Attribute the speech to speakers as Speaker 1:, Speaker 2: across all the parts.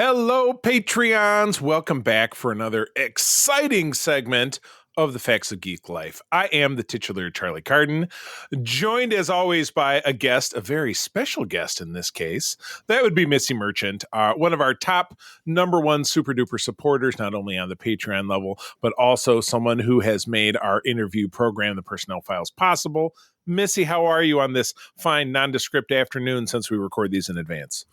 Speaker 1: Hello, Patreons. Welcome back for another exciting segment of the Facts of Geek Life. I am the titular Charlie Carden, joined as always by a guest, a very special guest in this case. That would be Missy Merchant, one of our top number one super duper supporters, not only on the Patreon level, but also someone who has made our interview program, The Personnel Files, possible. Missy, how are you on this fine nondescript afternoon since we record these in advance?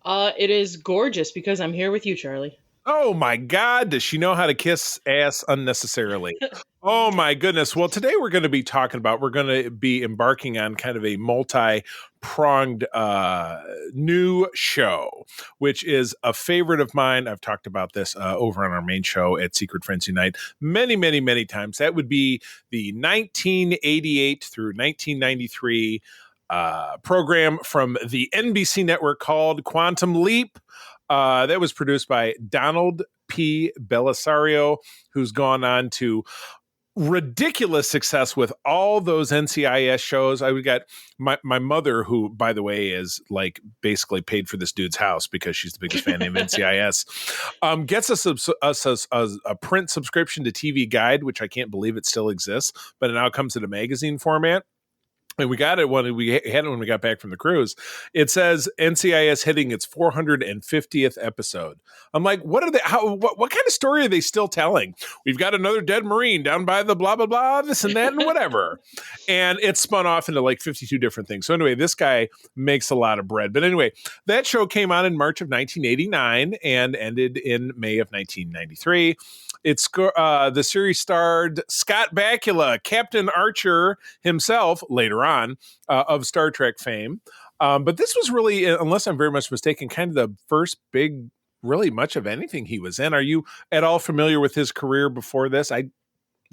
Speaker 2: It is gorgeous because I'm here with you, Charlie.
Speaker 1: Oh my God, does she know how to kiss ass unnecessarily? Oh my goodness. Well, today we're going to be embarking on kind of a multi-pronged new show, which is a favorite of mine. I've talked about this over on our main show at Secret Frenzy Night many, many, many times. That would be the 1988 through 1993 program from the NBC network called Quantum Leap. That was produced by Donald P. Bellisario, who's gone on to ridiculous success with all those NCIS shows. I got my mother, who, by the way, is like basically paid for this dude's house because she's the biggest fan of NCIS, gets us a print subscription to TV Guide, which I can't believe it still exists, but it now comes in a magazine format. And we got it when we had it when we got back from the cruise. It says NCIS hitting its 450th episode. I'm like, what are they? What kind of story are they still telling? We've got another dead Marine down by the blah blah blah, this and that and whatever. And it spun off into like 52 different things. So anyway, this guy makes a lot of bread. But anyway, that show came on in March of 1989 and ended in May of 1993. It's the series starred Scott Bakula, Captain Archer himself, later on, of Star Trek fame. But this was really, unless I'm very much mistaken, kind of the first big, really much of anything he was in. Are you at all familiar with his career before this?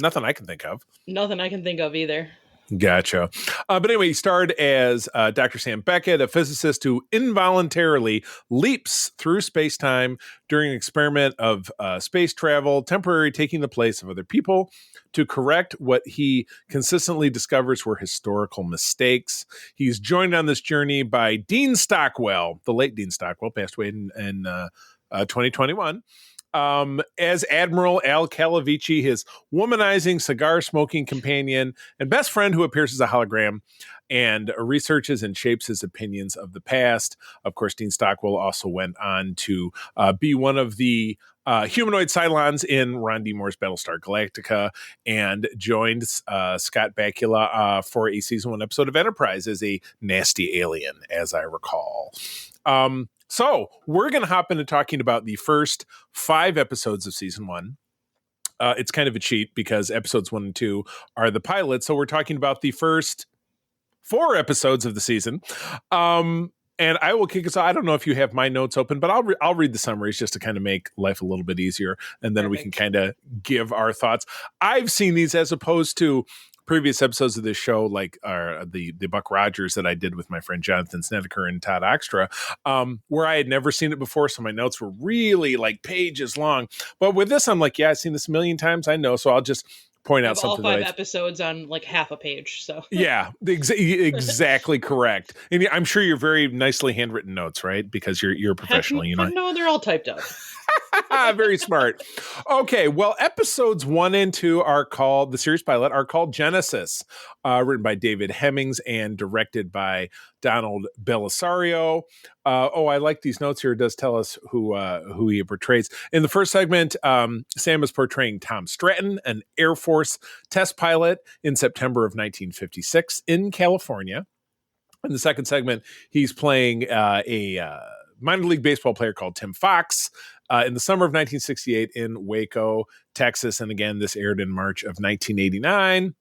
Speaker 1: Nothing I can think of.
Speaker 2: Nothing I can think of either.
Speaker 1: Gotcha. But anyway, he starred as Dr. Sam Beckett, a physicist who involuntarily leaps through space-time during an experiment of space travel, temporarily taking the place of other people to correct what he consistently discovers were historical mistakes. He's joined on this journey by Dean Stockwell, the late Dean Stockwell, passed away in 2021. As Admiral Al Calavici, his womanizing, cigar-smoking companion and best friend who appears as a hologram and researches and shapes his opinions of the past. Of course, Dean Stockwell also went on to be one of the humanoid Cylons in Ron D. Moore's Battlestar Galactica and joined Scott Bakula for a season 1 episode of Enterprise as a nasty alien, as I recall. So we're going to hop into talking about the first 5 episodes of season 1. It's kind of a cheat because episodes 1 and 2 are the pilot. So we're talking about the first 4 episodes of the season. And I will kick us off. I don't know if you have my notes open, but I'll read the summaries just to kind of make life a little bit easier. And then we can kind of give our thoughts. I've seen these as opposed to previous episodes of this show, like the Buck Rogers that I did with my friend Jonathan Snedeker and Todd Oxtra, where I had never seen it before. So my notes were really like pages long. But with this, I'm like, yeah, I've seen this a million times. I know. So I'll just point out something.
Speaker 2: All 5 episodes on like half a page. So
Speaker 1: yeah, exactly correct. And I'm sure you're very nicely handwritten notes, right? Because you're a professional, you know.
Speaker 2: No, they're all typed up.
Speaker 1: Very smart. Okay, well, episodes 1 and 2 are called, the series pilot, are called Genesis, written by David Hemmings and directed by Donald Bellisario. I like these notes here. It does tell us who he portrays. In the first segment, Sam is portraying Tom Stratton, an Air Force test pilot in September of 1956 in California. In the second segment, he's playing a minor league baseball player called Tim Fox in the summer of 1968 in Waco, Texas. And again, this aired in March of 1989.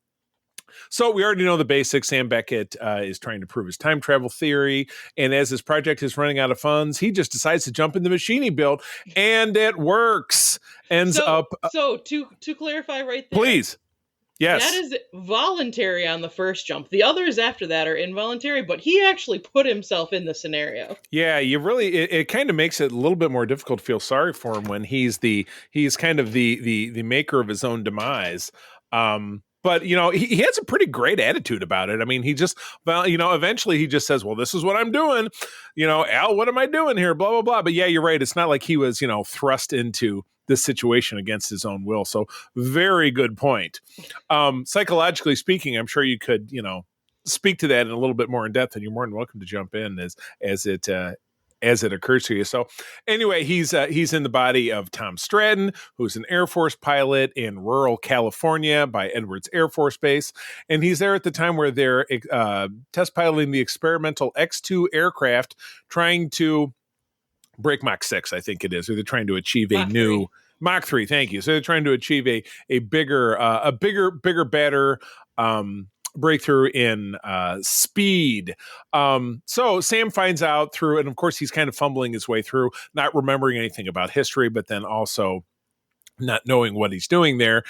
Speaker 1: So we already know the basics. Sam Beckett is trying to prove his time travel theory. And as his project is running out of funds, he just decides to jump in the machine he built. And it works.
Speaker 2: So to clarify right there.
Speaker 1: Please. Yes.
Speaker 2: That is voluntary on the first jump. The others after that are involuntary, but he actually put himself in the scenario.
Speaker 1: Yeah, it kind of makes it a little bit more difficult to feel sorry for him when he's kind of the maker of his own demise. but he has a pretty great attitude about it. I mean, he just, well, eventually he just says, well, this is what I'm doing. Al, what am I doing here? Blah, blah, blah. But yeah, you're right. It's not like he was, thrust into this situation against his own will. So very good point. Psychologically speaking, I'm sure you could, speak to that in a little bit more in depth, and you're more than welcome to jump in as it occurs to you. So anyway, he's in the body of Tom Stratton, who's an Air Force pilot in rural California by Edwards Air Force Base. And he's there at the time where they're test piloting the experimental X-2 aircraft, trying to break Mach 6, I think it is, or they're trying to achieve a new Mach 3. Thank you. So they're trying to achieve a bigger, better breakthrough in speed. So Sam finds out through, and of course he's kind of fumbling his way through, not remembering anything about history, but then also not knowing what he's doing there.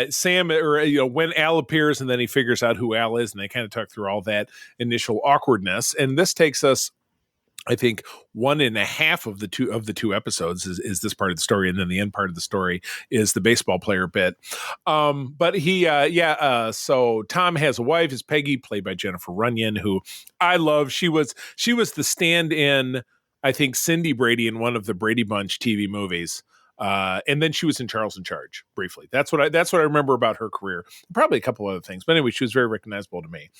Speaker 1: Sam, or when Al appears, and then he figures out who Al is, and they kind of talk through all that initial awkwardness. And this takes us, I think, one and a half of the two episodes is this part of the story, and then the end part of the story is the baseball player bit. But he, so Tom has a wife, is Peggy, played by Jennifer Runyon, who I love. She was the stand-in, I think, Cindy Brady in one of the Brady Bunch TV movies. And then she was in Charles in Charge briefly. That's what I remember about her career. Probably a couple other things, but anyway, she was very recognizable to me.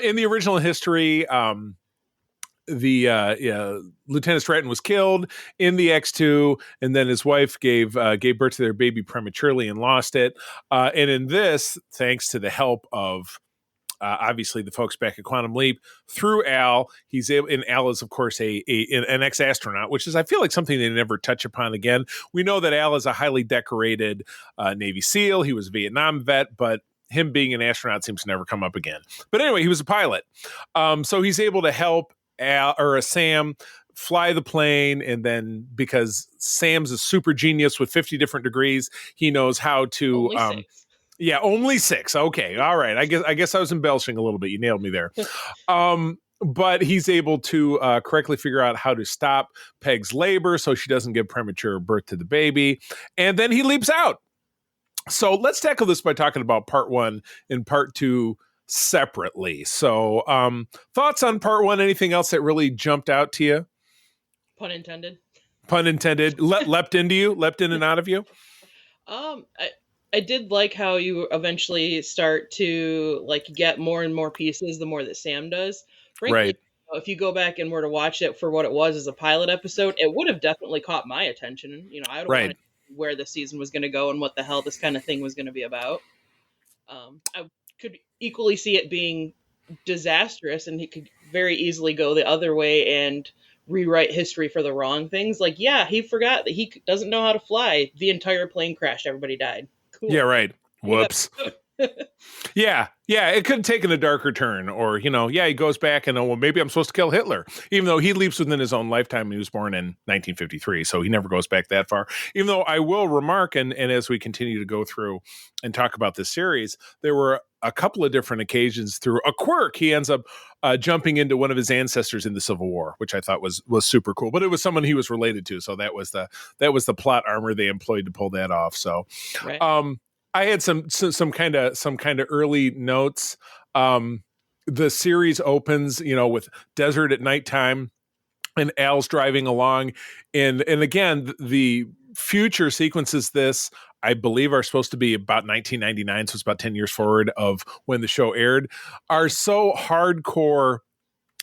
Speaker 1: In the original history, Lieutenant Stratton was killed in the X2, and then his wife gave birth to their baby prematurely and lost it. And in this, thanks to the help of obviously the folks back at Quantum Leap, through Al, he's able, and Al is of course an ex-astronaut, which is, I feel like, something they never touch upon again. We know that Al is a highly decorated Navy SEAL. He was a Vietnam vet, but him being an astronaut seems to never come up again. But anyway, he was a pilot, so he's able to help Sam fly the plane, and then because Sam's a super genius with 50 different degrees, he knows how to only 6. Okay, all right. I guess I was embellishing a little bit. You nailed me there. But he's able to correctly figure out how to stop Peg's labor so she doesn't give premature birth to the baby, and then he leaps out. So let's tackle this by talking about part 1 and part 2 separately. So thoughts on part 1? Anything else that really jumped out to you?
Speaker 2: Pun intended.
Speaker 1: Leapt in and out of you.
Speaker 2: I did like how you eventually start to get more and more pieces the more that Sam does. Frankly,
Speaker 1: right.
Speaker 2: If you go back and were to watch it for what it was as a pilot episode, it would have definitely caught my attention. I don't want to know where the season was going to go and what the hell this kind of thing was going to be about. I could equally see it being disastrous, and he could very easily go the other way and rewrite history for the wrong things. He forgot that he doesn't know how to fly. The entire plane crashed. Everybody died. Cool.
Speaker 1: Yeah, right. Whoops. Yeah, it could have taken a darker turn, or he goes back and maybe I'm supposed to kill Hitler, even though he leaps within his own lifetime. He was born in 1953, so he never goes back that far. Even though I will remark, and as we continue to go through and talk about this series, there were a couple of different occasions through a quirk he ends up jumping into one of his ancestors in the Civil War, which I thought was super cool. But it was someone he was related to, so that was the plot armor they employed to pull that off. So, right. I had some kind of early notes. The series opens, with desert at nighttime, and Al's driving along, and again the future sequences. This, I believe, are supposed to be about 1999, so it's about 10 years forward of when the show aired. Are so hardcore.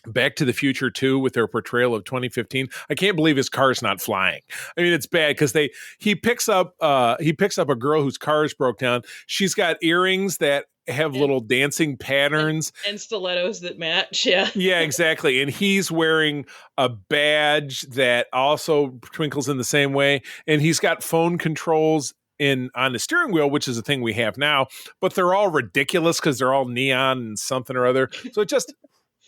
Speaker 1: Back to the Future 2 with their portrayal of 2015. I can't believe his car's not flying. I mean, it's bad because he picks up a girl whose car is broke down. She's got earrings that have little dancing patterns
Speaker 2: and stilettos that match. Yeah,
Speaker 1: exactly. And he's wearing a badge that also twinkles in the same way. And he's got phone controls on the steering wheel, which is a thing we have now, but they're all ridiculous because they're all neon and something or other. So it just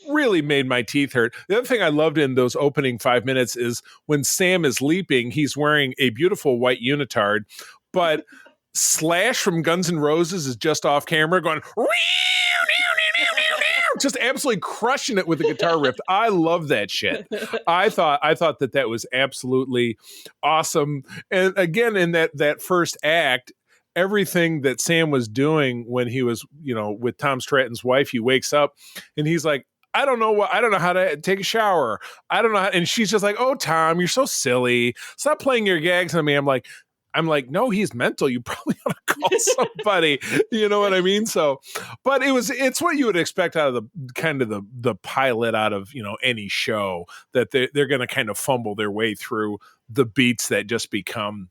Speaker 1: really made my teeth hurt. The other thing I loved in those opening 5 minutes is when Sam is leaping, he's wearing a beautiful white unitard, but Slash from Guns N' Roses is just off camera going, just absolutely crushing it with the guitar riff. I love that shit. I thought that was absolutely awesome. And again, in that first act, everything that Sam was doing when he was, with Tom Stratton's wife. He wakes up and he's like, I don't know how to take a shower. I don't know how, and she's just like, oh, Tom, you're so silly. Stop playing your gags on me. I'm like, no, he's mental. You probably ought to call somebody. You know what I mean? So, but it's what you would expect out of the kind of the pilot out of, any show, that they're going to kind of fumble their way through the beats that just become,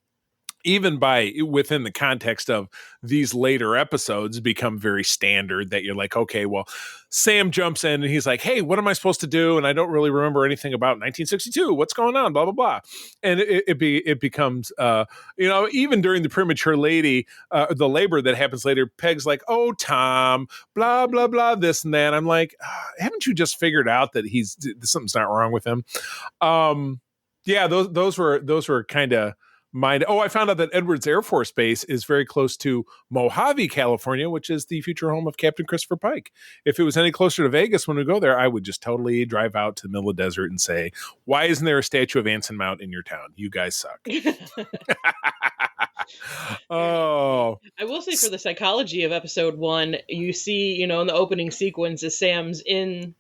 Speaker 1: even within the context of these later episodes, become very standard, that you're like, okay, well, Sam jumps in and he's like, hey, what am I supposed to do? And I don't really remember anything about 1962. What's going on? Blah, blah, blah. And it becomes, even during the premature lady, the labor that happens later, Peg's like, oh, Tom, blah, blah, blah, this and that. I'm like, haven't you just figured out that something's not wrong with him? Yeah, those were kind of, I found out that Edwards Air Force Base is very close to Mojave, California, which is the future home of Captain Christopher Pike. If it was any closer to Vegas when we go there, I would just totally drive out to the middle of the desert and say, why isn't there a statue of Anson Mount in your town? You guys suck. Oh.
Speaker 2: I will say, for the psychology of episode 1, you see, in the opening sequence, as Sam's in,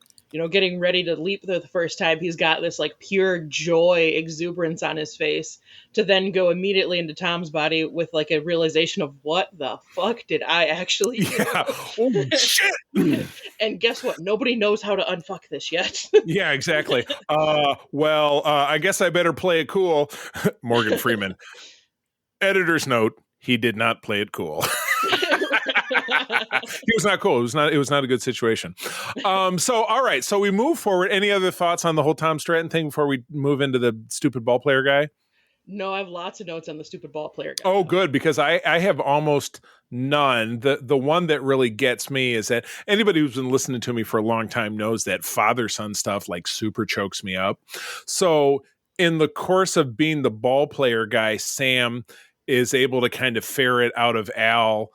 Speaker 2: getting ready to leap the first time, he's got this like pure joy exuberance on his face, to then go immediately into Tom's body with like a realization of, what the fuck did I actually do?
Speaker 1: Yeah. Oh, shit.
Speaker 2: And guess what? Nobody knows how to unfuck this yet.
Speaker 1: Yeah, exactly. I guess I better play it cool. Morgan Freeman. Editor's note, he did not play it cool. He was not cool. It was not a good situation. So, all right. So we move forward. Any other thoughts on the whole Tom Stratton thing before we move into the stupid ball player guy?
Speaker 2: No, I have lots of notes on the stupid ball player guy.
Speaker 1: Oh, good, because I have almost none. The one that really gets me is that anybody who's been listening to me for a long time knows that father-son stuff like super chokes me up. So in the course of being the ball player guy, Sam is able to kind of ferret out of Al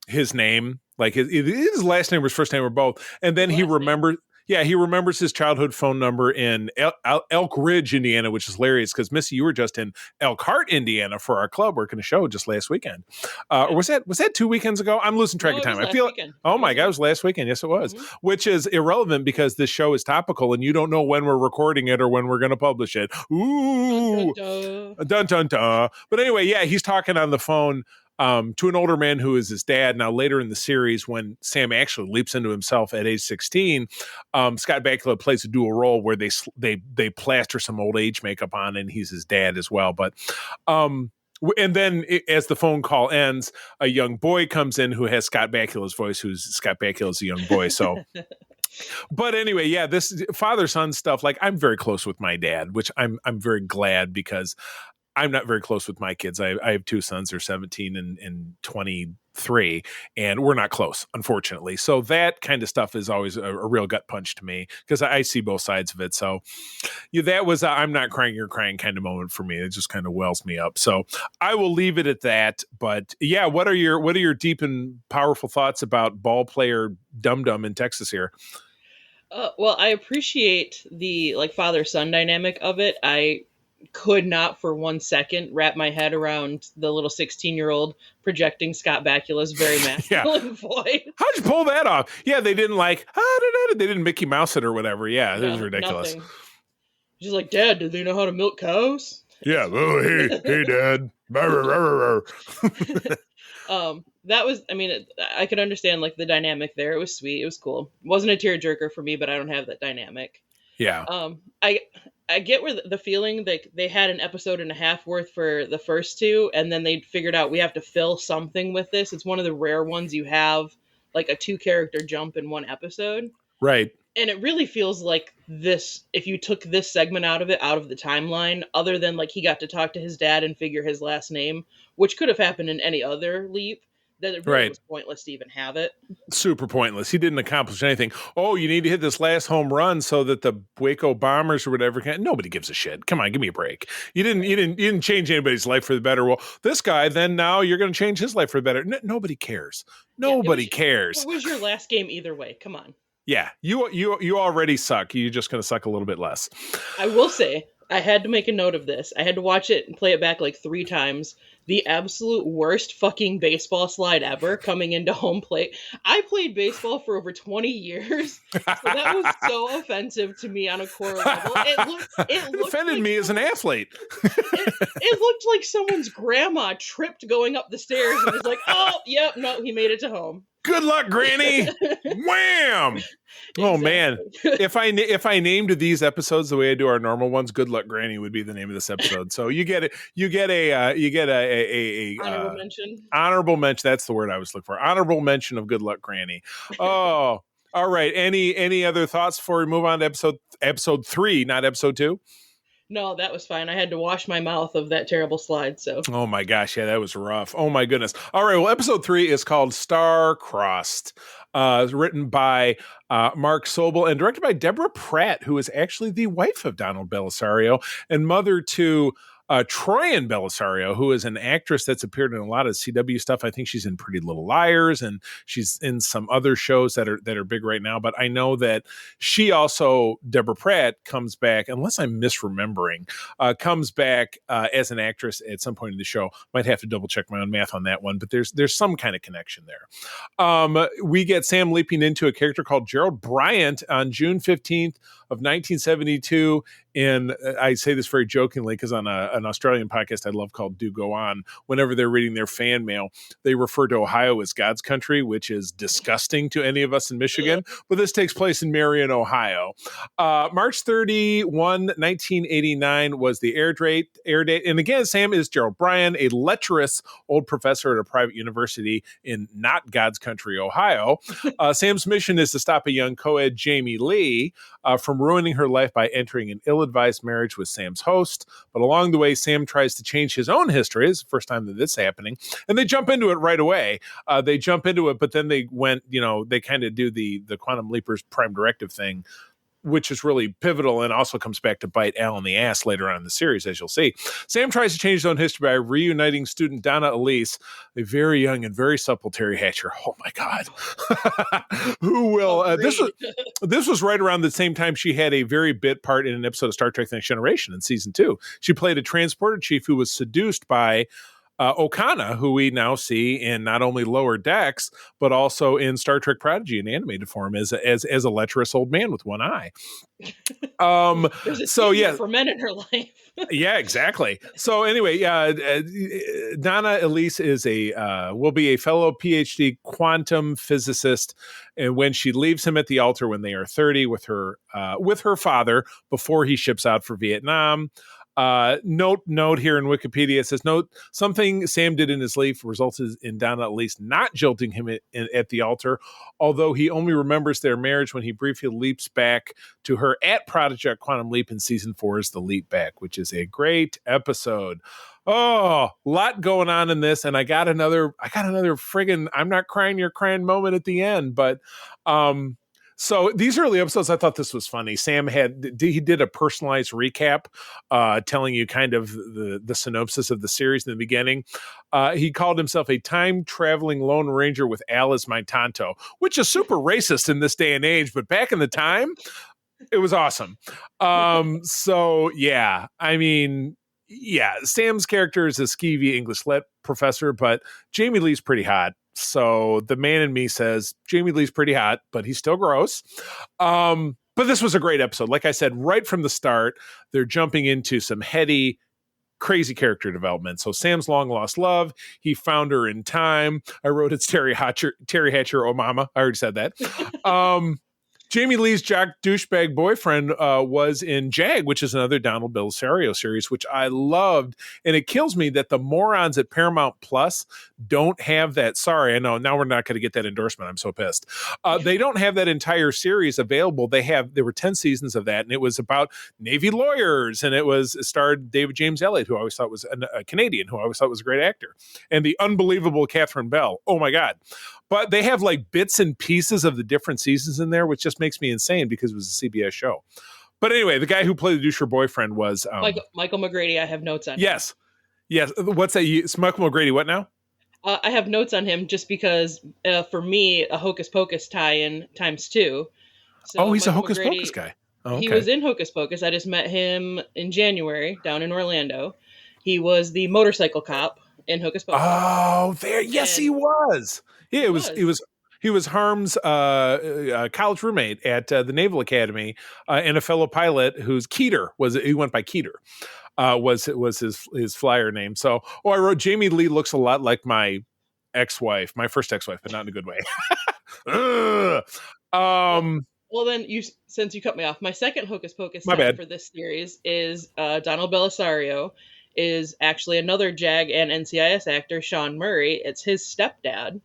Speaker 1: his name, like his last name or his first name or both, and then he remembers. Yeah, he remembers his childhood phone number in Elk Ridge, Indiana, which is hilarious because, Missy, you were just in Elkhart, Indiana for our club working a show just last weekend. Or was that 2 weekends ago? I'm losing track of time. I feel
Speaker 2: weekend.
Speaker 1: Oh my God, it was last weekend. Yes, it was. Mm-hmm. Which is irrelevant because this show is topical and you don't know when we're recording it or when we're going to publish it. Ooh. Dun, dun, dun. Dun, dun, dun. But anyway, yeah, he's talking on the phone to an older man who is his dad. Now, later in the series, when Sam actually leaps into himself at age 16, Scott Bakula plays a dual role where they plaster some old age makeup on, and he's his dad as well. But and then as the phone call ends, a young boy comes in who has Scott Bakula's voice, who's Scott Bakula's a young boy. So. But anyway, yeah, this father-son stuff, like I'm very close with my dad, which I'm very glad because I'm not very close with my kids. I have two sons, they're 17 and 23, and we're not close, unfortunately. So that kind of stuff is always a real gut punch to me because I see both sides of it. So yeah, that was I'm not crying, you're crying kind of moment for me. It just kind of wells me up. So I will leave it at that. But yeah, what are your deep and powerful thoughts about ball player dum-dum in Texas here?
Speaker 2: Well, I appreciate the father-son dynamic of it. I could not for 1 second wrap my head around the little 16-year-old projecting Scott Bakula's very masculine voice.
Speaker 1: How'd you pull that off? Yeah, they didn't they didn't Mickey Mouse it or whatever. Yeah, it was ridiculous.
Speaker 2: Nothing. She's like, Dad, do they know how to milk cows?
Speaker 1: Yeah. Oh, hey, Dad.
Speaker 2: That was, I could understand the dynamic there. It was sweet. It was cool. It wasn't a tearjerker for me, but I don't have that dynamic.
Speaker 1: Yeah.
Speaker 2: I get where the feeling that they had an episode and a half worth for the first two, and then they figured out we have to fill something with this. It's one of the rare ones you have a 2-character jump in one episode.
Speaker 1: Right.
Speaker 2: And it really feels like this, if you took this segment out of the timeline, other than he got to talk to his dad and figure his last name, which could have happened in any other leap, that it really was pointless to even have it. Super
Speaker 1: pointless. He didn't accomplish anything. Oh, you need to hit this last home run so that the Waco Bombers or whatever can. Nobody gives a shit. Come on, give me a break. You didn't change anybody's life for the better. Well, this guy, then now you're going to change his life for the better. Nobody cares. Nobody cares.
Speaker 2: It was your last game either way. Come on.
Speaker 1: Yeah, you already suck. You're just going to suck a little bit less.
Speaker 2: I will say, I had to make a note of this. I had to watch it and play it back 3 times the absolute worst fucking baseball slide ever coming into home plate. I played baseball for over 20 years, so that was so offensive to me on a core level. It
Speaker 1: It
Speaker 2: looked
Speaker 1: offended
Speaker 2: like
Speaker 1: me as an athlete.
Speaker 2: it looked like someone's grandma tripped going up the stairs and was like, "Oh, yep, no, he made it to home."
Speaker 1: Good luck, Granny. Wham! Oh man, if I named these episodes the way I do our normal ones, "Good Luck, Granny" would be the name of this episode. So you get it. You get a
Speaker 2: Honorable mention.
Speaker 1: Honorable mention. That's the word I was looking for. Honorable mention of "Good Luck, Granny." Oh, all right. Any other thoughts before we move on to episode 3, not episode 2?
Speaker 2: No, that was fine. I had to wash my mouth of that terrible slide. So.
Speaker 1: Oh my gosh, yeah, that was rough. Oh my goodness. All right, well, episode 3 is called Star-Crossed. It's written by Mark Sobel and directed by Deborah Pratt, who is actually the wife of Donald Belisario and mother to Troyan Belisario, who is an actress that's appeared in a lot of CW stuff. I think she's in Pretty Little Liars, and she's in some other shows that are big right now. But I know that she also, Deborah Pratt, comes back, unless I'm misremembering, comes back as an actress at some point in the show. Might have to double check my own math on that one, but there's some kind of connection there. We get Sam leaping into a character called Gerald Bryant on June 15th of 1972. And I say this very jokingly because on an Australian podcast I love called Do Go On, whenever they're reading their fan mail, they refer to Ohio as God's country, which is disgusting to any of us in Michigan. But this takes place in Marion, Ohio. March 31, 1989 was the air date. And again, Sam is Gerald Bryan, a lecherous old professor at a private university in not God's country, Ohio. Sam's mission is to stop a young co-ed, Jamie Lee, from ruining her life by entering an ill-advised marriage with Sam's host. But along the way, Sam tries to change his own history. It's the first time that this is happening. And they jump into it right away. They jump into it, but then they went, they kind of do the Quantum Leapers Prime Directive thing, which is really pivotal and also comes back to bite Al in the ass later on in the series, as you'll see. Sam tries to change his own history by reuniting student Donna Elise, a very young and very supple Terry Hatcher. Oh my God. Who will, this was right around the same time she had a very bit part in an episode of Star Trek The Next Generation in season 2. She played a transporter chief who was seduced by Okana, who we now see in not only Lower Decks, but also in Star Trek Prodigy in animated form as a lecherous old man with one eye.
Speaker 2: There's a for men in her life.
Speaker 1: Yeah, exactly. So anyway, Donna Elise is will be a fellow PhD quantum physicist, and when she leaves him at the altar when they are 30 with her father before he ships out for Vietnam. Note here in Wikipedia, it says, something Sam did in his life resulted in Donna at least not jilting him at the altar, although he only remembers their marriage when he briefly leaps back to her at Project Quantum Leap in season 4's The Leap Back, which is a great episode. Oh, a lot going on in this, and I got another friggin' I'm not crying, you're crying moment at the end, but so these early episodes, I thought this was funny. Sam did a personalized recap, telling you kind of the synopsis of the series in the beginning. He called himself a time-traveling Lone Ranger with Al as my Tonto, which is super racist in this day and age, but back in the time, it was awesome. So yeah, I mean, yeah, Sam's character is a skeevy English lit professor, but Jamie Lee's pretty hot. So the man in me says Jamie Lee's pretty hot, but he's still gross. But this was a great episode. Like I said, right from the start, they're jumping into some heady, crazy character development. So Sam's long lost love, he found her in time. I wrote it's Terry Hatcher, oh mama. I already said that. Jamie Lee's jock douchebag boyfriend was in Jag, which is another Donald Belisario series, which I loved. And it kills me that the morons at Paramount Plus don't have that. Sorry, I know. Now we're not going to get that endorsement. I'm so pissed. They don't have that entire series available. There were 10 seasons of that, and it was about Navy lawyers, and it starred David James Elliott, who I always thought was a Canadian, who I always thought was a great actor, and the unbelievable Catherine Bell. Oh my God. But they have like bits and pieces of the different seasons in there, which just makes me insane because it was a CBS show. But anyway, the guy who played the doucher boyfriend was
Speaker 2: Michael McGrady. I have notes on him.
Speaker 1: Yes. What's that? It's Michael McGrady. What now?
Speaker 2: I have notes on him just because for me, a Hocus Pocus tie-in ×2. So
Speaker 1: he's Michael a Hocus Pocus guy. Oh, okay.
Speaker 2: He was in Hocus Pocus. I just met him in January down in Orlando. He was the motorcycle cop in Hocus Pocus.
Speaker 1: Oh, there. Yes, he
Speaker 2: And
Speaker 1: was. Yeah,
Speaker 2: he
Speaker 1: it was. It
Speaker 2: was.
Speaker 1: was. He was Harm's college roommate at the Naval Academy, and a fellow pilot who's Keeter was. He went by Keeter. Was his flyer name. So, I wrote Jamie Lee looks a lot like my ex-wife, my first ex-wife, but not in a good way. Ugh.
Speaker 2: Well,
Speaker 1: um,
Speaker 2: well, then since you cut me off, my second Hocus Pocus
Speaker 1: my
Speaker 2: tie
Speaker 1: bad.
Speaker 2: for this series is Donald Belisario is actually another JAG and NCIS actor, Sean Murray. It's his stepdad.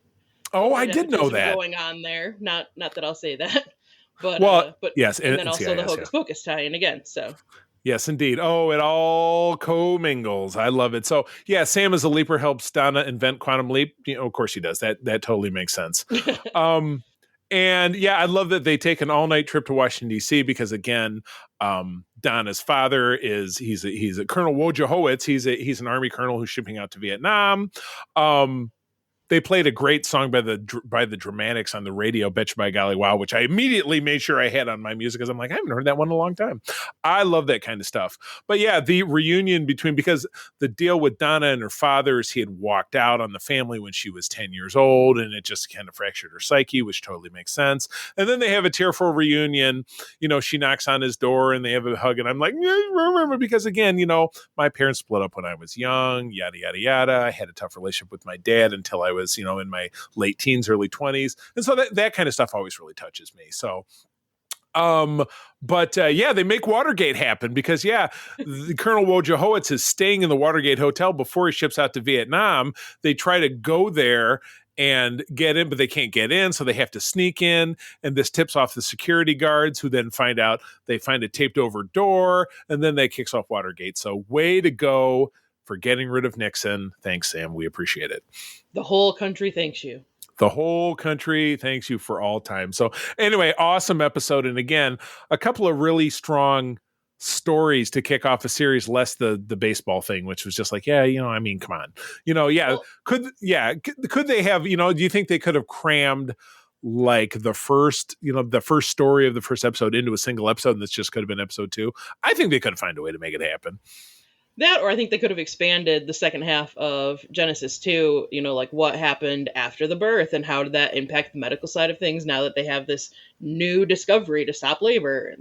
Speaker 1: Oh, I
Speaker 2: Slight
Speaker 1: did know
Speaker 2: nepotism
Speaker 1: that.
Speaker 2: going on there. Not that I'll say that, but
Speaker 1: Well,
Speaker 2: but
Speaker 1: yes,
Speaker 2: and then
Speaker 1: and
Speaker 2: also the
Speaker 1: CIS, yeah.
Speaker 2: Hocus Pocus tie-in again. So
Speaker 1: Yes, indeed. Oh, it all commingles. I love it. So, yeah, Sam as a leaper helps Donna invent quantum leap. Of course she does. That totally makes sense. Um, and yeah, I love that they take an all-night trip to Washington D.C. because again, Donna's father he's a Colonel Wojciechowicz. He's an Army colonel who's shipping out to Vietnam. They played a great song by the Dramatics on the radio, "Betcha by Golly Wow," which I immediately made sure I had on my music because I'm like, I haven't heard that one in a long time. I love that kind of stuff. But yeah, the reunion because the deal with Donna and her father is he had walked out on the family when she was 10 years old, and it just kind of fractured her psyche, which totally makes sense. And then they have a tearful reunion. She knocks on his door and they have a hug, and I'm like, remember, because again, my parents split up when I was young, yada yada yada. I had a tough relationship with my dad until I was, in my late teens, early 20s. And so that kind of stuff always really touches me. So, yeah, they make Watergate happen because, the Colonel Wojciechowicz is staying in the Watergate Hotel before he ships out to Vietnam. They try to go there and get in, but they can't get in, so they have to sneak in, and this tips off the security guards, who then find a taped over door, and then that kicks off Watergate. So way to go for getting rid of Nixon. Thanks, Sam. We appreciate it.
Speaker 2: the whole country thanks you.
Speaker 1: The whole country thanks you for all time. So anyway, awesome episode. And again, a couple of really strong stories to kick off a series, less the baseball thing, which was just like, come on.
Speaker 2: Well,
Speaker 1: Could they have, do you think they could have crammed like the first story of the first episode into a single episode, and this just could have been episode 2? I think they could find a way to make it happen.
Speaker 2: that, or I think they could have expanded the second half of Genesis 2, like what happened after the birth and how did that impact the medical side of things now that they have this new discovery to stop labor.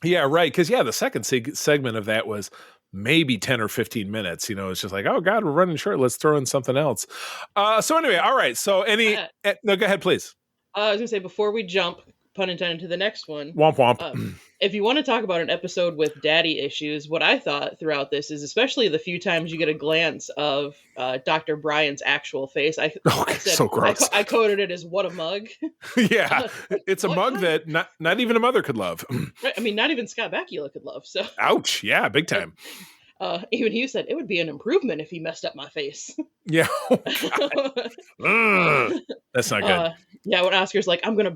Speaker 1: Yeah, right. Because, the second segment of that was maybe 10 or 15 minutes. It's just like, oh, God, we're running short. Let's throw in something else. So anyway, all right. So no, go ahead, please.
Speaker 2: I was going to say, before we jump, pun intended, to the next one.
Speaker 1: Womp womp.
Speaker 2: If you want to talk about an episode with daddy issues, what I thought throughout this is, especially the few times you get a glance of Dr. Bryan's actual face, I said,
Speaker 1: so gross.
Speaker 2: I coded it as "what a mug."
Speaker 1: Yeah, it's a mug that not even a mother could love.
Speaker 2: Right? I mean, not even Scott Bakula could love. So,
Speaker 1: ouch! Yeah, big time.
Speaker 2: Even he said it would be an improvement if he messed up my face.
Speaker 1: Yeah, that's not good.
Speaker 2: Yeah, when Oscar's like, I'm gonna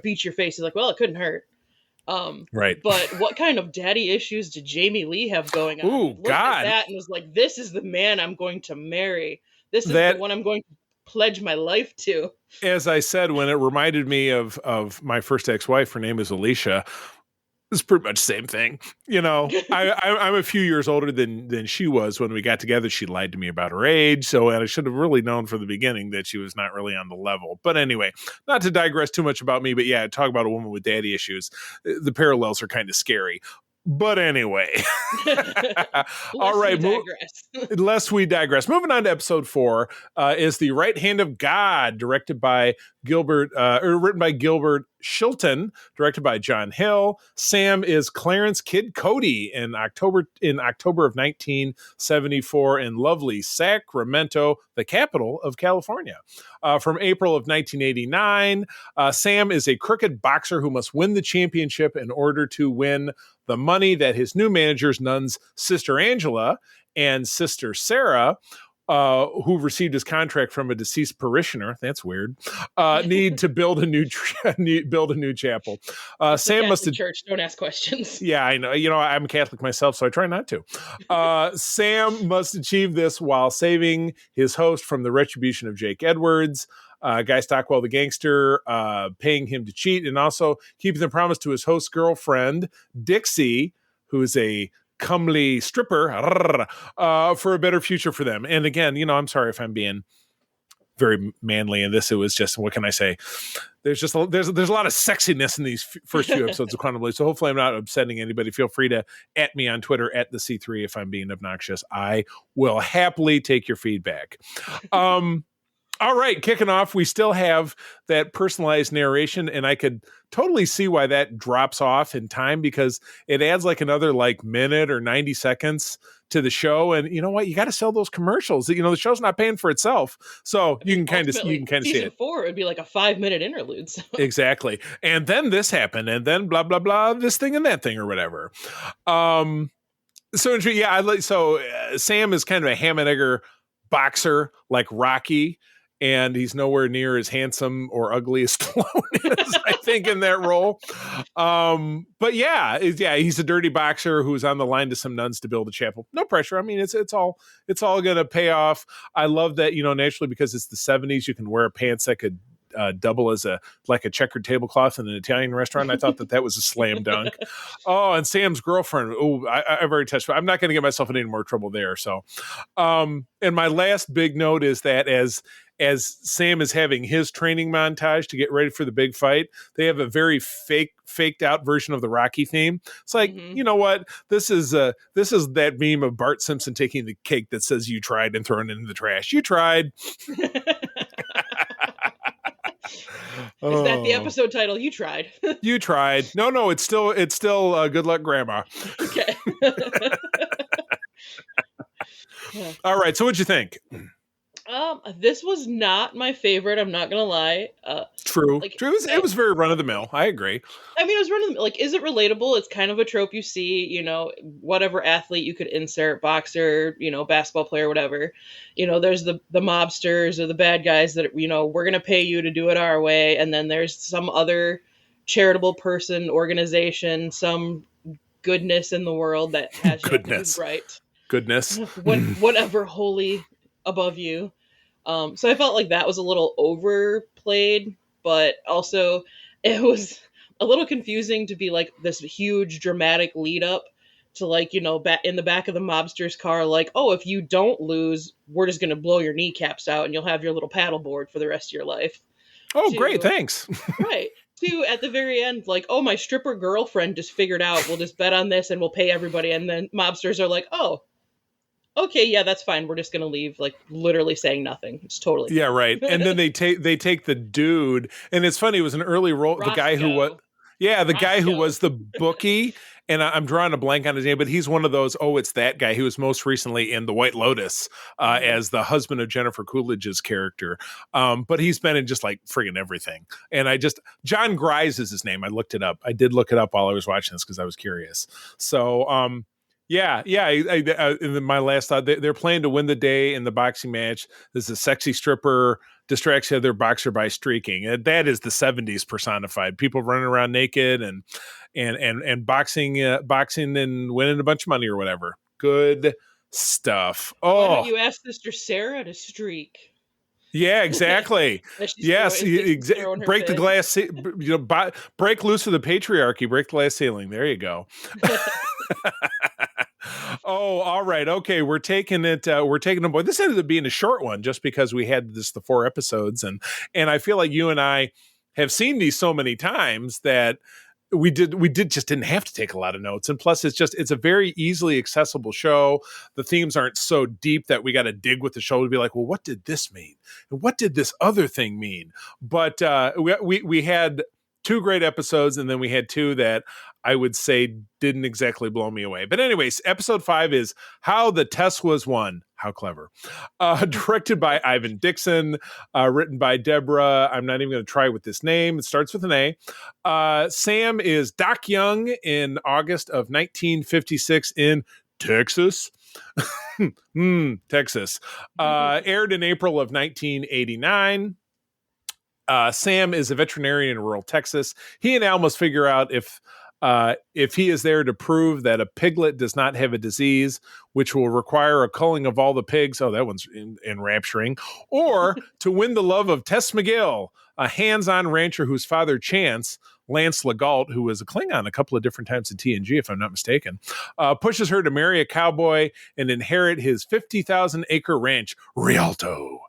Speaker 2: beat your face," he's like, "Well, it couldn't hurt."
Speaker 1: Right.
Speaker 2: But what kind of daddy issues did Jamie Lee have going on?
Speaker 1: Ooh,
Speaker 2: Looked
Speaker 1: God!
Speaker 2: At that and was like, "This is the man I'm going to marry. This is the one I'm going to pledge my life to."
Speaker 1: As I said, when it reminded me of my first ex-wife, her name is Alicia. It's pretty much the same thing. I'm a few years older than she was when we got together. She lied to me about her age. And I should have really known from the beginning that she was not really on the level. But anyway, not to digress too much about me, but yeah, talk about a woman with daddy issues. The parallels are kind of scary. But anyway, all right. Lest we digress. Moving on to episode 4 is The Right Hand of God, written by Gilbert Shilton, directed by John Hill. Sam is Clarence Kid Cody in October of 1974 in lovely Sacramento, the capital of California. From April of 1989, Sam is a crooked boxer who must win the championship in order to win the money that his new manager's nun's sister Angela and sister Sarah, who received his contract from a deceased parishioner, that's weird, need to build a new chapel. Sam must have
Speaker 2: church. Don't ask questions.
Speaker 1: Yeah, I know. I'm Catholic myself, so I try not to. Sam must achieve this while saving his host from the retribution of Jake Edwards. Guy Stockwell, the gangster, paying him to cheat, and also keeping the promise to his host's girlfriend, Dixie, who is a comely stripper for a better future for them. And again, I'm sorry if I'm being very manly in this. It was just, what can I say? There's a lot of sexiness in these first few episodes of Quantum Leap. So hopefully I'm not upsetting anybody. Feel free to at me on Twitter at the C3 if I'm being obnoxious. I will happily take your feedback. All right, kicking off, we still have that personalized narration, and I could totally see why that drops off in time, because it adds like another minute or 90 seconds to the show. And you know what? You got to sell those commercials. The show's not paying for itself. So you can kind of see it.
Speaker 2: Season 4 would be like a 5-minute interlude. So.
Speaker 1: Exactly. And then this happened, and then blah, blah, blah, this thing and that thing or whatever. So Sam is kind of a ham and egger boxer like Rocky, and he's nowhere near as handsome or ugly as Stallone is, I think, in that role. But he's a dirty boxer who's on the line to some nuns to build a chapel. No pressure. I mean, it's all going to pay off. I love that, naturally, because it's the 70s, you can wear pants that could double as a checkered tablecloth in an Italian restaurant. I thought that was a slam dunk. Oh, and Sam's girlfriend. Oh, I've already touched. I'm not going to get myself in any more trouble there. So, and my last big note is that as Sam is having his training montage to get ready for the big fight, they have a very faked out version of the Rocky theme. It's like, you know what? This is that meme of Bart Simpson taking the cake that says "You tried" and throwing it in the trash. You tried.
Speaker 2: Is that the episode title? You tried.
Speaker 1: You tried. No, it's still Good Luck Grandma.
Speaker 2: Okay.
Speaker 1: All right. So what'd you think?
Speaker 2: This was not my favorite. I'm not gonna lie.
Speaker 1: True. It was very run of the mill. I agree.
Speaker 2: I mean, it was run of the mill. Is it relatable? It's kind of a trope you see. Whatever athlete you could insert, boxer, basketball player, whatever. There's the mobsters or the bad guys that we're gonna pay you to do it our way, and then there's some other charitable person, organization, some goodness in the world that has
Speaker 1: goodness,
Speaker 2: right?
Speaker 1: Goodness,
Speaker 2: whatever holy above you. So I felt like that was a little overplayed, but also it was a little confusing to be like this huge dramatic lead up to in the back of the mobster's car, if you don't lose, we're just going to blow your kneecaps out and you'll have your little paddleboard for the rest of your life.
Speaker 1: Great. Thanks.
Speaker 2: Right. To at the very end, my stripper girlfriend just figured out, we'll just bet on this and we'll pay everybody. And then mobsters are like, oh, okay, yeah, that's fine. We're just gonna leave, literally saying nothing. It's totally
Speaker 1: fine. Right. And then they take the dude, and it's funny. It was an early role.
Speaker 2: Roscoe.
Speaker 1: The guy who guy who was the bookie, and I'm drawing a blank on his name, but he's one of those. Oh, it's that guy who was most recently in The White Lotus as the husband of Jennifer Coolidge's character. But he's been in just friggin' everything. And John Grise is his name. I looked it up. I did look it up while I was watching this because I was curious. So. In my last thought, they're playing to win the day in the boxing match. There's a sexy stripper distracts the other boxer by streaking. And that is the 70s personified. People running around naked and boxing and winning a bunch of money or whatever. Good stuff. Oh,
Speaker 2: why don't you ask Sister Sarah to streak?
Speaker 1: Yeah, exactly. Yes, break the glass. Break loose of the patriarchy. Break the glass ceiling. There you go. Oh, all right. Okay, we're taking it. Boy, this ended up being a short one just because we had the 4 episodes, and I feel like you and I have seen these so many times that we just didn't have to take a lot of notes. And plus it's a very easily accessible show. The themes aren't so deep that we got to dig with the show to be like, well, what did this mean? And what did this other thing mean? But we had 2 great episodes, and then we had 2 that I would say didn't exactly blow me away. But anyways, episode 5 is How the Test Was Won. How clever. Directed by Ivan Dixon, written by Deborah. I'm not even going to try with this name. It starts with an A. Sam is Doc Young in August of 1956 in Texas. Texas. Aired in April of 1989. Sam is a veterinarian in rural Texas. He and Al must figure out if he is there to prove that a piglet does not have a disease, which will require a culling of all the pigs. Oh, that one's enrapturing. Or to win the love of Tess McGill, a hands-on rancher whose father, Chance, Lance Legault, who was a Klingon a couple of different times in TNG, if I'm not mistaken, pushes her to marry a cowboy and inherit his 50,000-acre ranch, Rialto.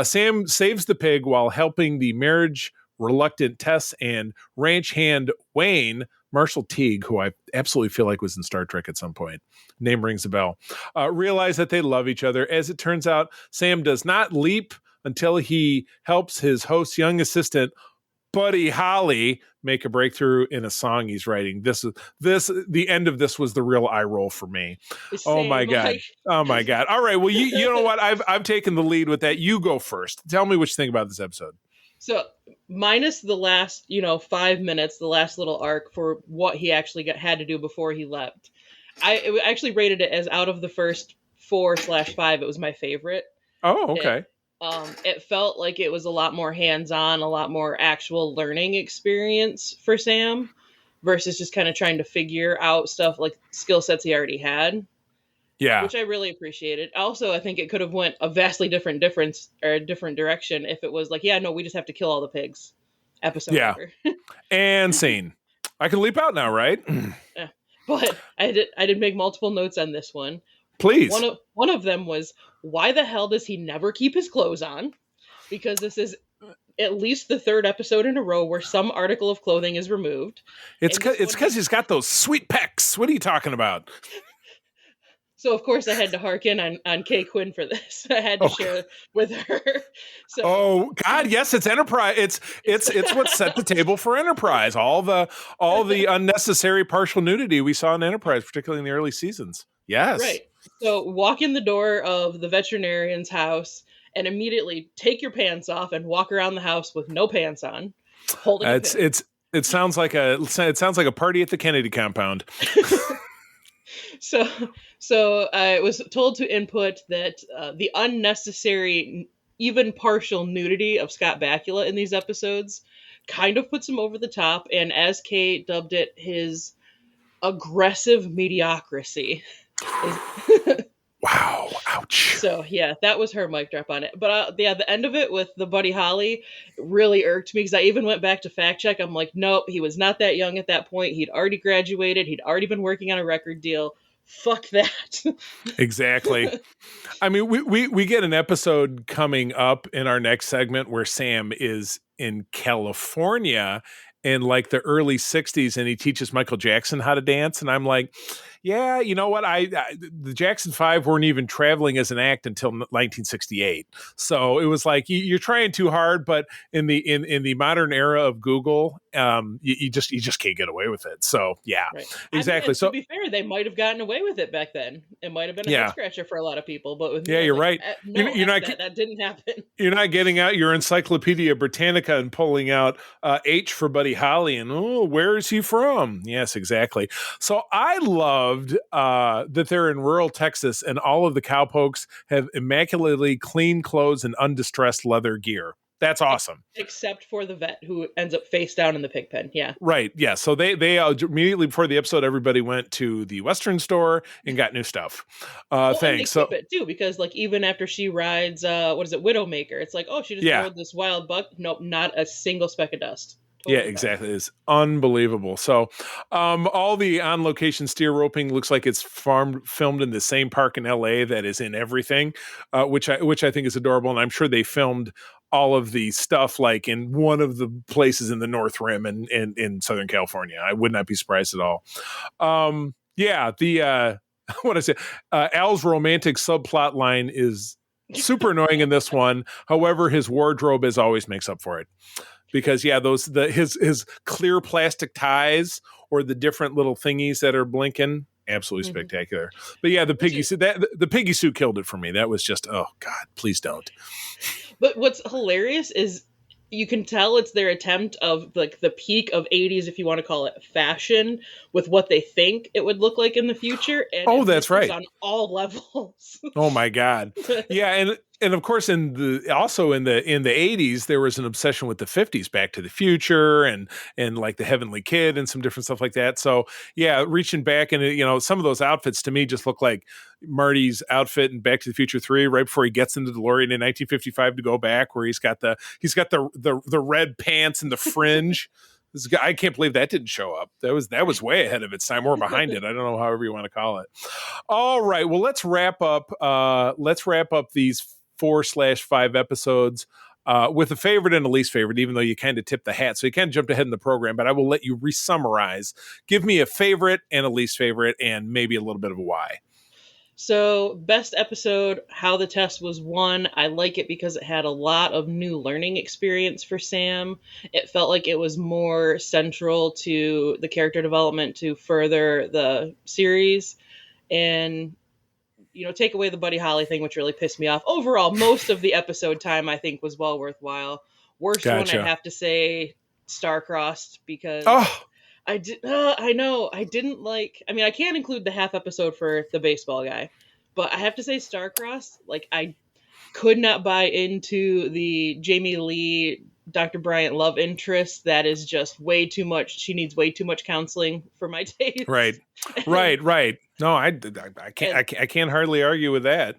Speaker 1: Sam saves the pig while helping the marriage reluctant Tess and ranch hand Wayne, Marshall Teague, who I absolutely feel like was in Star Trek at some point, name rings a bell, realize that they love each other. As it turns out, Sam does not leap until he helps his host's young assistant, Buddy Holly, make a breakthrough in a song he's writing. The end of this was the real eye roll for me. Oh my God. Oh my God. All right. Well, you know what? I've taken the lead with that. You go first. Tell me what you think about this episode.
Speaker 2: So minus the last, 5 minutes, the last little arc for what he actually had to do before he left. I actually rated it as out of the first 4/5. It was my favorite.
Speaker 1: Oh, okay.
Speaker 2: It felt like it was a lot more hands-on, a lot more actual learning experience for Sam versus just kind of trying to figure out stuff like skill sets he already had.
Speaker 1: Yeah.
Speaker 2: Which I really appreciated. Also, I think it could have went a vastly different direction if it was like, yeah, no, we just have to kill all the pigs. Episode over.
Speaker 1: And scene. I can leap out now, right?
Speaker 2: Yeah. But I did make multiple notes on this one.
Speaker 1: Please.
Speaker 2: One of them was, why the hell does he never keep his clothes on? Because this is at least the third episode in a row where some article of clothing is removed.
Speaker 1: It's because he's got those sweet pecs. What are you talking about?
Speaker 2: So of course I had to harken on Kay Quinn for this. I had to share with her. So,
Speaker 1: oh God, yes, it's Enterprise. It's what set the table for Enterprise. All the unnecessary partial nudity we saw in Enterprise, particularly in the early seasons. Yes.
Speaker 2: Right. So walk in the door of the veterinarian's house and immediately take your pants off and walk around the house with no pants on. Holding
Speaker 1: it sounds like a party at the Kennedy compound.
Speaker 2: So I was told to input that the unnecessary, even partial nudity of Scott Bakula in these episodes kind of puts him over the top, and as Kate dubbed it, his aggressive mediocrity.
Speaker 1: Wow, ouch.
Speaker 2: So yeah, that was her mic drop on it. But the end of it with the Buddy Holly really irked me because I even went back to fact check. I'm like, nope, he was not that young at that point. He'd already graduated. He'd already been working on a record deal. Fuck that.
Speaker 1: Exactly. I mean, we get an episode coming up in our next segment where Sam is in California in like the early 60s and he teaches Michael Jackson how to dance. And I'm like, yeah, you know what? The Jackson 5 weren't even traveling as an act until 1968. So it was like you're trying too hard, but in the modern era of Google, you just can't get away with it. So yeah, right. Exactly.
Speaker 2: To be fair, they might have gotten away with it back then. It might have been a head scratcher for a lot of people, but with
Speaker 1: you're right.
Speaker 2: No, that didn't happen.
Speaker 1: You're not getting out your Encyclopedia Britannica and pulling out H for Buddy Holly and where is he from? Yes, exactly. So I loved that they're in rural Texas and all of the cowpokes have immaculately clean clothes and undistressed leather gear. That's awesome.
Speaker 2: Except for the vet who ends up face down in the pig pen. Yeah.
Speaker 1: Right. Yeah. So they immediately before the episode, everybody went to the Western store and got new stuff. Thanks.
Speaker 2: And they keep it too, because like even after she rides, Widowmaker, it's like, oh, she just rode this wild buck. Nope, not a single speck of dust.
Speaker 1: Yeah, exactly. It's unbelievable. So all the on-location steer roping looks like it's filmed in the same park in LA that is in everything, which I think is adorable. And I'm sure they filmed all of the stuff like in one of the places in the North Rim and in Southern California. I would not be surprised at all. What I say, Al's romantic subplot line is super annoying in this one. However, his wardrobe as always makes up for it. Because his clear plastic ties or the different little thingies that are blinking, absolutely spectacular. But yeah, the piggy suit killed it for me. That was just, oh God, please don't.
Speaker 2: But what's hilarious is you can tell it's their attempt of like the peak of 80s, if you want to call it fashion, with what they think it would look like in the future. And
Speaker 1: that's right.
Speaker 2: On all levels.
Speaker 1: Oh my God. Yeah. And of course, in the 80s, there was an obsession with the 50s, Back to the Future and like the Heavenly Kid and some different stuff like that. So yeah, reaching back and some of those outfits to me just look like Marty's outfit in Back to the Future 3 right before he gets into the DeLorean in 1955 to go back, where he's got the red pants and the fringe. I can't believe that didn't show up. That was way ahead of its time, or behind it. I don't know, however you want to call it. All right. Well, let's wrap up. Let's wrap up these 4/5 episodes with a favorite and a least favorite, even though you kind of tipped the hat. So you kind of jumped ahead in the program, but I will let you re-summarize. Give me a favorite and a least favorite, and maybe a little bit of a why.
Speaker 2: So, best episode, How the Test Was Won. I like it because it had a lot of new learning experience for Sam. It felt like it was more central to the character development to further the series. And, take away the Buddy Holly thing, which really pissed me off. Overall, most of the episode time, I think, was well worthwhile. Worst one, I'd have to say Star-Crossed, because... I know. I didn't like... I mean, I can't include the half episode for the baseball guy, but I have to say Star-Crossed, I could not buy into the Jamie Lee, Dr. Bryant love interest. That is just way too much. She needs way too much counseling for my taste.
Speaker 1: Right. No, I can't hardly argue with that.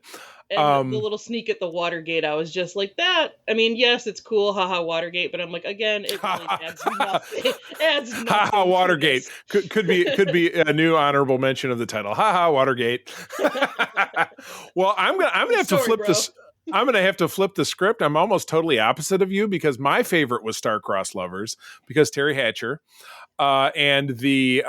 Speaker 2: And the little sneak at the Watergate, I was just like, that. I mean, yes, it's cool, haha, Watergate, but I'm like, again, it really adds nothing.
Speaker 1: Haha, Watergate could be a new honorable mention of the title. Haha, Watergate. Well, I'm gonna have to flip this. I'm going to have to flip the script. I'm almost totally opposite of you, because my favorite was Star-Crossed Lovers, because Terry Hatcher and the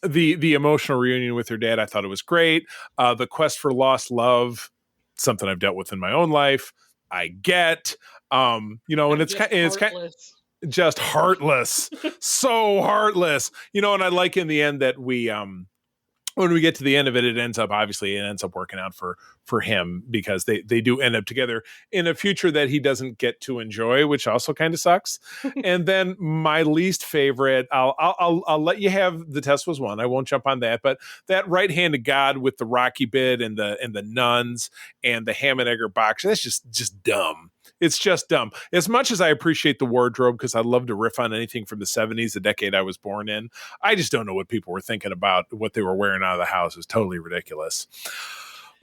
Speaker 1: emotional reunion with her dad, I thought it was great. The quest for lost love, something I've dealt with in my own life. I get, and it's kind of just heartless, so heartless, and I like in the end that when we get to the end of it, it ends up working out for him, because they do end up together in a future that he doesn't get to enjoy, which also kind of sucks. And then my least favorite, I'll let you have The Test Was Won. I won't jump on that, but that Right Hand of God with the Rocky bit and the nuns and the ham and egger box, that's just dumb. It's just dumb. As much as I appreciate the wardrobe, because I love to riff on anything from the 70s, the decade I was born in, I just don't know what people were thinking about what they were wearing out of the house. It was totally ridiculous.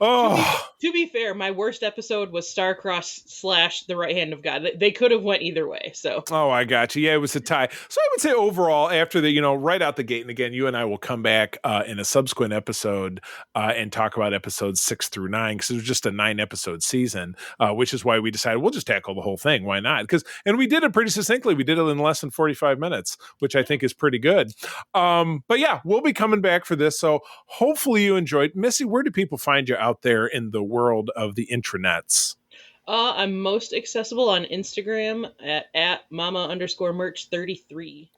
Speaker 1: Oh,
Speaker 2: to be fair, my worst episode was Star-Crossed / The Right Hand of God. They could have went either way. So,
Speaker 1: I got you. Yeah, it was a tie. So I would say overall, after the right out the gate, and again, you and I will come back in a subsequent episode and talk about episodes 6 through 9, because it was just a 9-episode season, which is why we decided we'll just tackle the whole thing. Why not? And we did it pretty succinctly. We did it in less than 45 minutes, which I think is pretty good. But yeah, we'll be coming back for this. So hopefully you enjoyed. Missy, where do people find you out there in the world of the intranets?
Speaker 2: I'm most accessible on Instagram at mama_merch33.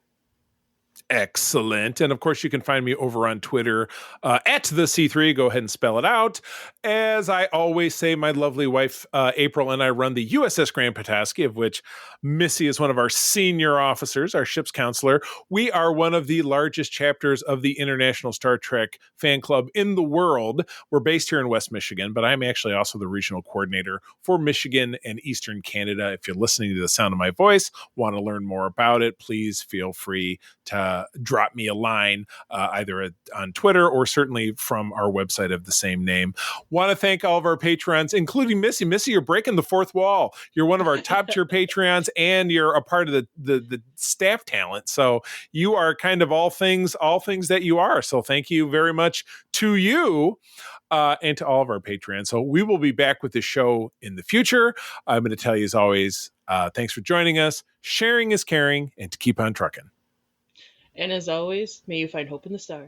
Speaker 1: Excellent. And of course, you can find me over on Twitter at the C3. Go ahead and spell it out. As I always say, my lovely wife, April, and I run the USS Grand Petoskey, of which Missy is one of our senior officers, our ship's counselor. We are one of the largest chapters of the International Star Trek fan club in the world. We're based here in West Michigan, but I'm actually also the regional coordinator for Michigan and Eastern Canada. If you're listening to the sound of my voice, want to learn more about it, please feel free to drop me a line either on Twitter or certainly from our website of the same name. Want to thank all of our Patreons, including Missy. Missy, you're breaking the fourth wall. You're one of our top tier Patreons, and you're a part of the staff talent. So you are kind of all things that you are. So thank you very much to you. And to all of our Patreons. So we will be back with this show in the future. I'm going to tell you, as always, thanks for joining us. Sharing is caring, and to keep on trucking.
Speaker 2: And as always, may you find hope in the stars.